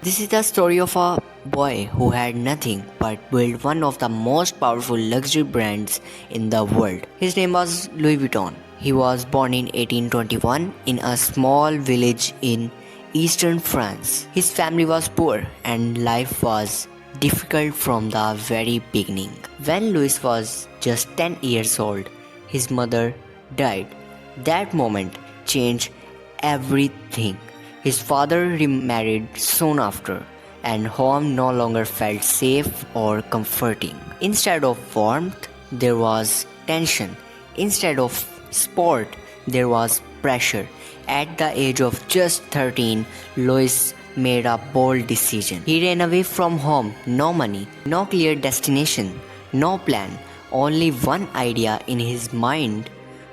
This is the story of a boy who had nothing but built one of the most powerful luxury brands in the world. His name was Louis Vuitton. He was born in 1821 in a small village in eastern France. His family was poor and life was difficult from the very beginning. When Louis was just 10 years old, his mother died. That moment changed everything. His father remarried soon after, and home no longer felt safe or comforting. Instead of warmth, there was tension. Instead of sport, there was pressure. At the age of just 13, Louis made a bold decision. He ran away from home, no money, no clear destination, no plan, only one idea in his mind: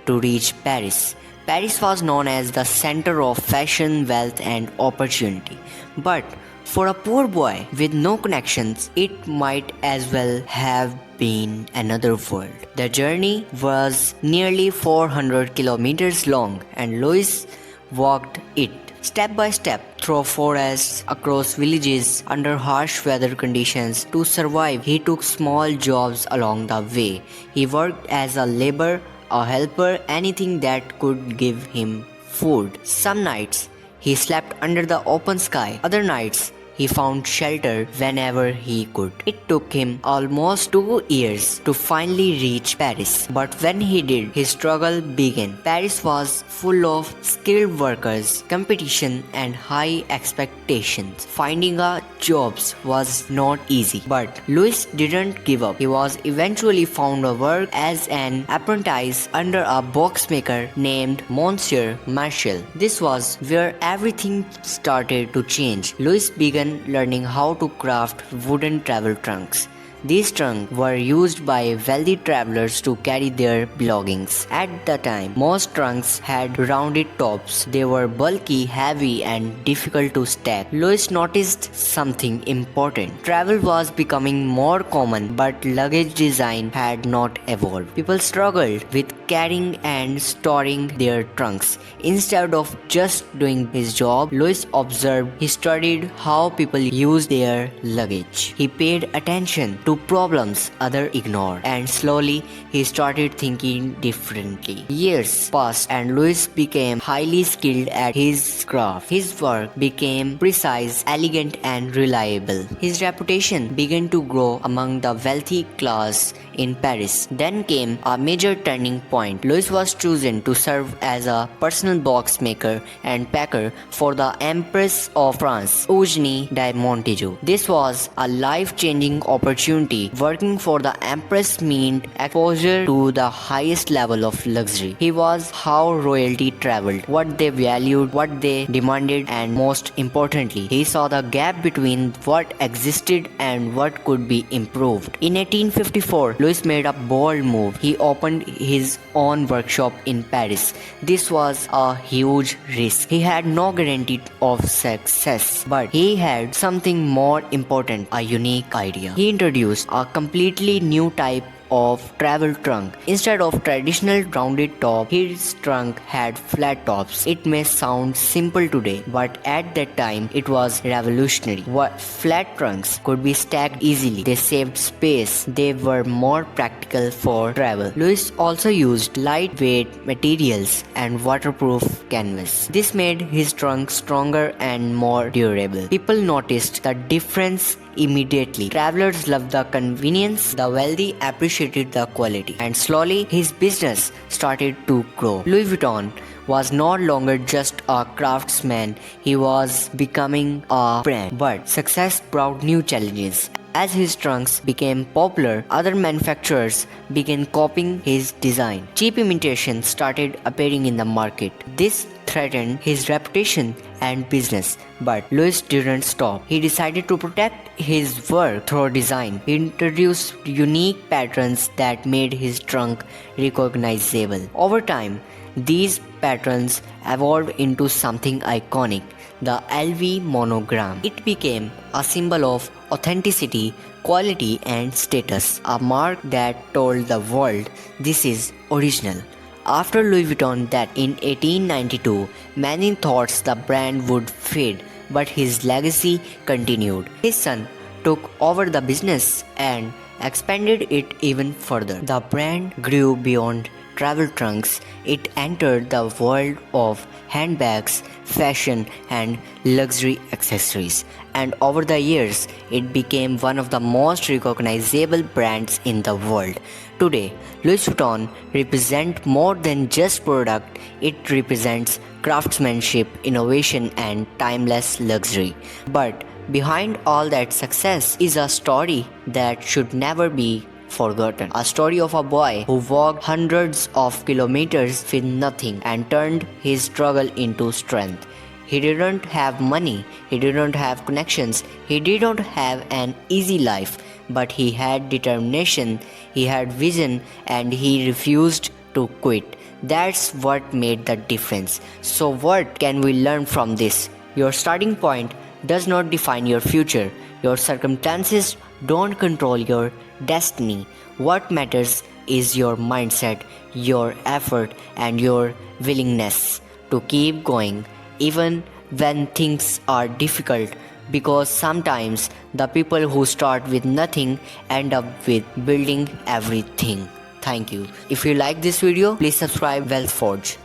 to reach Paris. Paris was known as the center of fashion, wealth, and opportunity. But for a poor boy with no connections, it might as well have been another world. The journey was nearly 400 kilometers long, and Louis walked it step by step through forests, across villages, under harsh weather conditions. To survive, he took small jobs along the way. He worked as a laborer, a helper, anything that could give him food. Some nights he slept under the open sky, other nights he found shelter whenever he could. It took him almost 2 years to finally reach Paris, but when he did, his struggle began. Paris was full of skilled workers, competition, and high expectations. Finding a job was not easy, but Louis didn't give up. He was eventually found a work as an apprentice under a boxmaker named Monsieur Marshall. This was where everything started to change. Louis began learning how to craft wooden travel trunks. These trunks were used by wealthy travelers to carry their belongings. At the time, most trunks had rounded tops. They were bulky, heavy, and difficult to stack. Louis noticed something important. Travel was becoming more common, but luggage design had not evolved. People struggled with carrying and storing their trunks. Instead of just doing his job, Louis observed. He studied how people use their luggage. He paid attention to problems others ignored, and slowly he started thinking differently. Years passed and Louis became highly skilled at his craft. His work became precise, elegant, and reliable. His reputation began to grow among the wealthy class in Paris. Then came a major turning point. Louis was chosen to serve as a personal box maker and packer for the Empress of France, Eugenie de Montagu. This was a life-changing opportunity. Working for the Empress meant exposure to the highest level of luxury. He was how royalty traveled, what they valued, what they demanded, and most importantly, he saw the gap between what existed and what could be improved. In 1854, Louis made a bold move. He opened his own workshop in Paris. This was a huge risk. He had no guarantee of success, but he had something more important: a unique idea. He introduced a completely new type of travel trunk. Instead of traditional rounded top, his trunk had flat tops. It may sound simple today, but at that time it was revolutionary. Flat trunks could be stacked easily. They saved space. They were more practical for travel. Louis also used lightweight materials and waterproof canvas. This made his trunk stronger and more durable. People noticed the difference immediately. Travelers loved the convenience, the wealthy appreciated the quality, and slowly his business started to grow. Louis Vuitton was no longer just a craftsman, he was becoming a brand. But success brought new challenges. As his trunks became popular, other manufacturers began copying his design. Cheap imitations started appearing in the market. This threatened his reputation and business, but Louis didn't stop. He decided to protect his work through design. He introduced unique patterns that made his trunk recognizable. Over time, these patterns evolved into something iconic: the LV monogram. It became a symbol of authenticity, quality, and status, a mark that told the world this is original. After Louis Vuitton death in 1892, many thought the brand would fade, but his legacy continued. His son took over the business and expanded it even further. The brand grew beyond travel trunks. It entered the world of handbags, fashion, and luxury accessories. And over the years, it became one of the most recognizable brands in the world. Today, Louis Vuitton represents more than just product, it represents craftsmanship, innovation, and timeless luxury. But behind all that success is a story that should never be forgotten. A story of a boy who walked hundreds of kilometers with nothing and turned his struggle into strength. He didn't have money, he didn't have connections, he didn't have an easy life, but he had determination, he had vision, and he refused to quit. That's what made the difference. So, what can we learn from this? Your starting point does not define your future. Your circumstances don't control your destiny. What matters is your mindset, your effort, and your willingness to keep going even when things are difficult, because sometimes the people who start with nothing end up with building everything. Thank you. If you like this video, please subscribe Wealth Forge.